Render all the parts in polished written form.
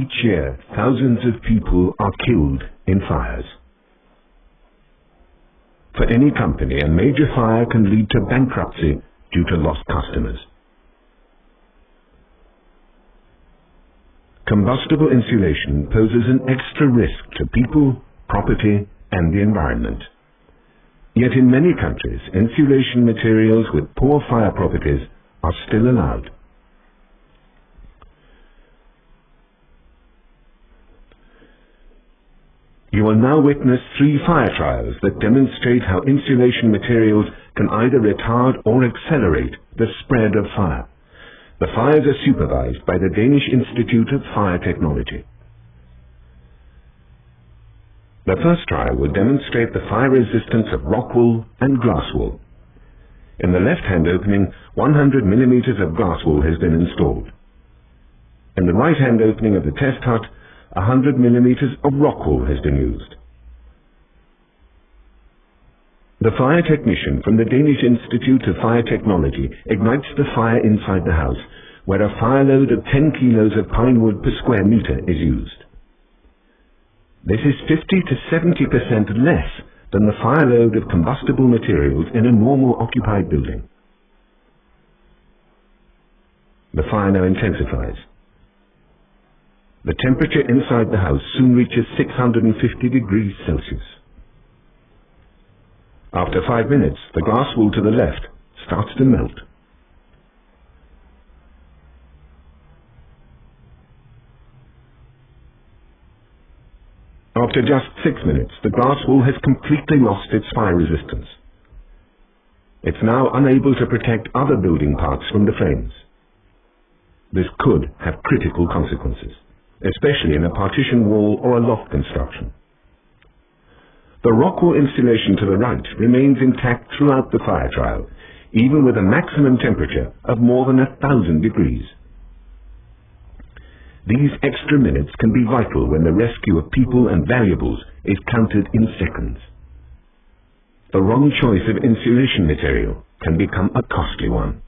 Each year, thousands of people are killed in fires. For any company, a major fire can lead to bankruptcy due to lost customers. Combustible insulation poses an extra risk to people, property, and the environment. Yet in many countries, insulation materials with poor fire properties are still allowed. You will now witness 3 fire trials that demonstrate how insulation materials can either retard or accelerate the spread of fire. The fires are supervised by the Danish Institute of Fire Technology. The first trial will demonstrate the fire resistance of rock wool and glass wool. In the left-hand opening, 100 millimeters of glass wool has been installed. In the right-hand opening of the test hut, 100 millimeters of rock wool has been used. The fire technician from the Danish Institute of Fire Technology ignites the fire inside the house, where a fire load of 10 kilos of pine wood per square meter is used. This is 50 to 70% less than the fire load of combustible materials in a normal occupied building. The fire now intensifies. The temperature inside the house soon reaches 650 degrees Celsius. After 5 minutes, the glass wool to the left starts to melt. After just 6 minutes, the glass wool has completely lost its fire resistance. It's now unable to protect other building parts from the flames. This could have critical consequences, especially in a partition wall or a loft construction. The rock wool insulation to the right remains intact throughout the fire trial, even with a maximum temperature of more than 1,000 degrees. These extra minutes can be vital when the rescue of people and valuables is counted in seconds. The wrong choice of insulation material can become a costly one.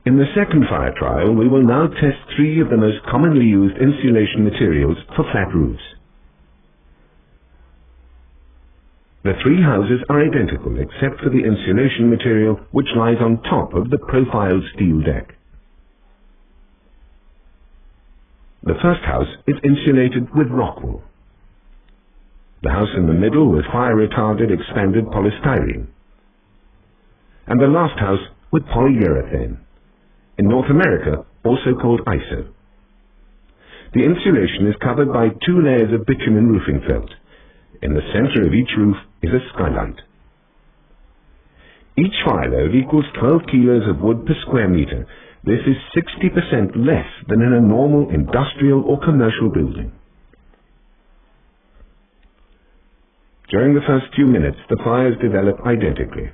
In the second fire trial, we will now test 3 of the most commonly used insulation materials for flat roofs. The 3 houses are identical except for the insulation material which lies on top of the profiled steel deck. The first house is insulated with rock wool. The house in the middle with fire-retarded expanded polystyrene. And the last house with polyurethane, in North America also called ISO. The insulation is covered by 2 layers of bitumen roofing felt. In the center of each roof is a skylight. Each fire load equals 12 kilos of wood per square meter. This is 60% less than in a normal industrial or commercial building. During the first few minutes, the fires develop identically.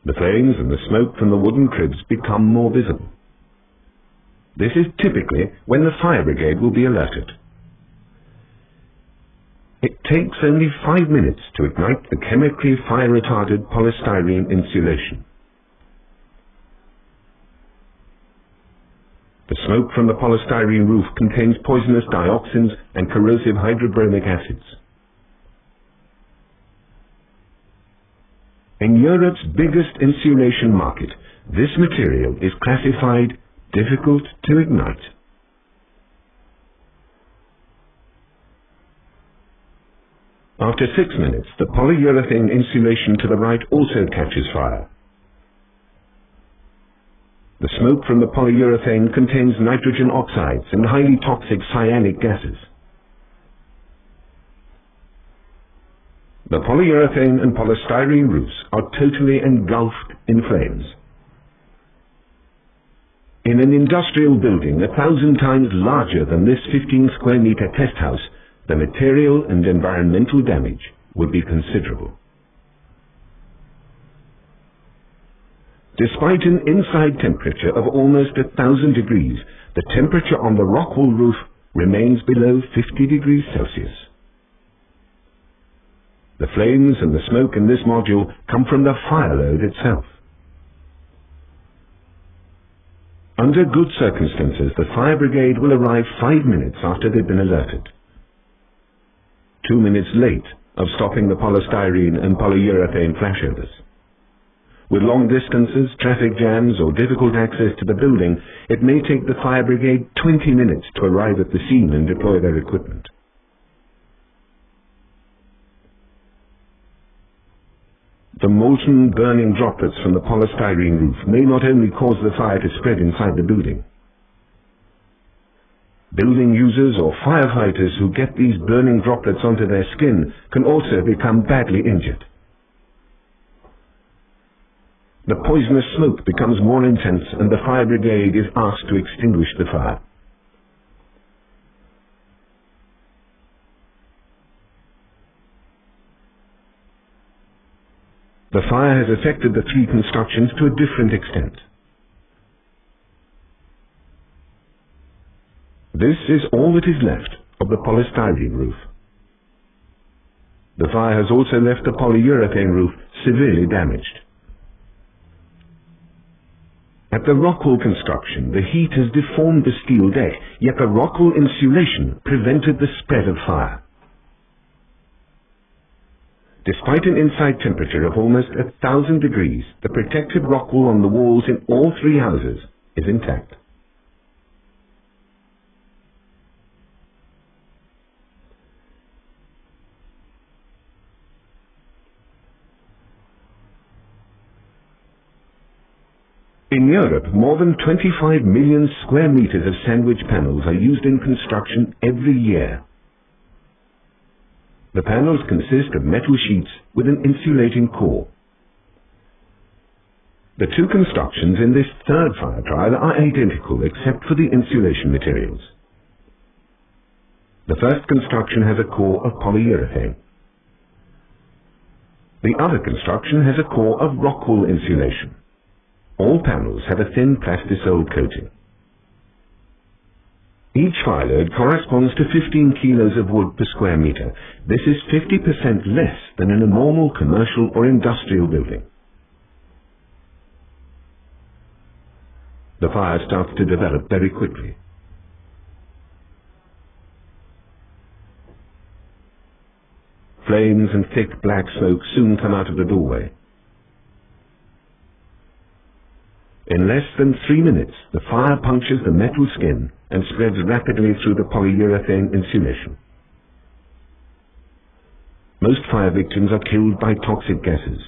The flames and the smoke from the wooden cribs become more visible. This is typically when the fire brigade will be alerted. It takes only 5 minutes to ignite the chemically fire-retarded polystyrene insulation. The smoke from the polystyrene roof contains poisonous dioxins and corrosive hydrobromic acids. In Europe's biggest insulation market, this material is classified difficult to ignite. After 6 minutes, the polyurethane insulation to the right also catches fire. The smoke from the polyurethane contains nitrogen oxides and highly toxic cyanic gases. The polyurethane and polystyrene roofs are totally engulfed in flames. In an industrial building 1,000 times larger than this 15 square meter test house, the material and environmental damage would be considerable. Despite an inside temperature of almost 1,000 degrees, the temperature on the rock wool roof remains below 50 degrees Celsius. The flames and the smoke in this module come from the fire load itself. Under good circumstances, the fire brigade will arrive 5 minutes after they've been alerted. 2 minutes late of stopping the polystyrene and polyurethane flashovers. With long distances, traffic jams, or difficult access to the building, it may take the fire brigade 20 minutes to arrive at the scene and deploy their equipment. The molten, burning droplets from the polystyrene roof may not only cause the fire to spread inside the building. Building users or firefighters who get these burning droplets onto their skin can also become badly injured. The poisonous smoke becomes more intense and the fire brigade is asked to extinguish the fire. The fire has affected the 3 constructions to a different extent. This is all that is left of the polystyrene roof. The fire has also left the polyurethane roof severely damaged. At the rockwool construction, the heat has deformed the steel deck, yet the rockwool insulation prevented the spread of fire. Despite an inside temperature of almost 1,000 degrees, the protected rockwool on the walls in all 3 houses is intact. In Europe, more than 25 million square meters of sandwich panels are used in construction every year. The panels consist of metal sheets with an insulating core. The 2 constructions in this 3rd fire trial are identical except for the insulation materials. The first construction has a core of polyurethane. The other construction has a core of rockwool insulation. All panels have a thin plastisol coating. Each fire load corresponds to 15 kilos of wood per square meter. This is 50% less than in a normal commercial or industrial building. The fire starts to develop very quickly. Flames and thick black smoke soon come out of the doorway. In less than 3 minutes, the fire punctures the metal skin and spreads rapidly through the polyurethane insulation. Most fire victims are killed by toxic gases.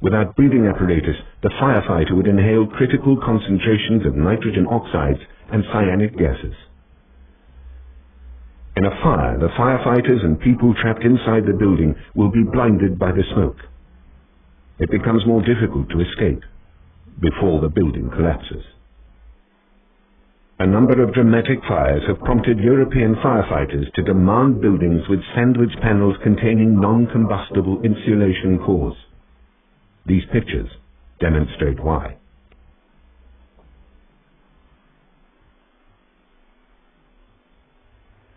Without breathing apparatus, the firefighter would inhale critical concentrations of nitrogen oxides and cyanic gases. In a fire, the firefighters and people trapped inside the building will be blinded by the smoke. It becomes more difficult to escape before the building collapses. A number of dramatic fires have prompted European firefighters to demand buildings with sandwich panels containing non-combustible insulation cores. These pictures demonstrate why.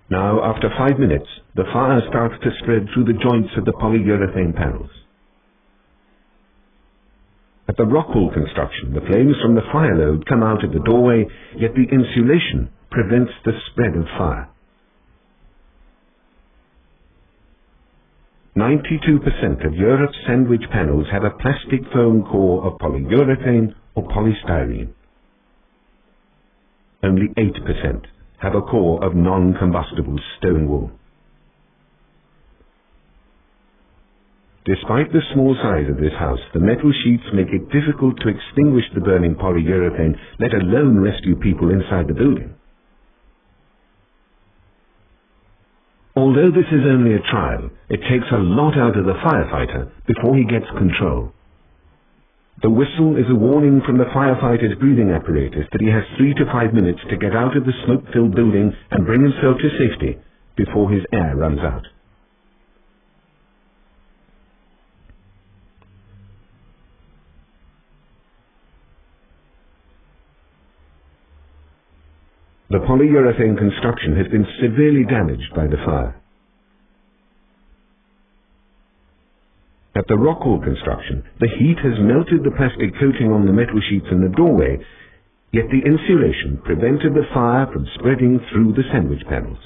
Now, after 5 minutes, the fire starts to spread through the joints of the polyurethane panels. At the rockwool construction, the flames from the fire load come out at the doorway, yet the insulation prevents the spread of fire. 92% of Europe's sandwich panels have a plastic foam core of polyurethane or polystyrene. Only 8% have a core of non-combustible stone wool. Despite the small size of this house, the metal sheets make it difficult to extinguish the burning polyurethane, let alone rescue people inside the building. Although this is only a trial, it takes a lot out of the firefighter before he gets control. The whistle is a warning from the firefighter's breathing apparatus that he has 3 to 5 minutes to get out of the smoke-filled building and bring himself to safety before his air runs out. The polyurethane construction has been severely damaged by the fire. At the rockwool construction, the heat has melted the plastic coating on the metal sheets in the doorway, Yet the insulation prevented the fire from spreading through the sandwich panels.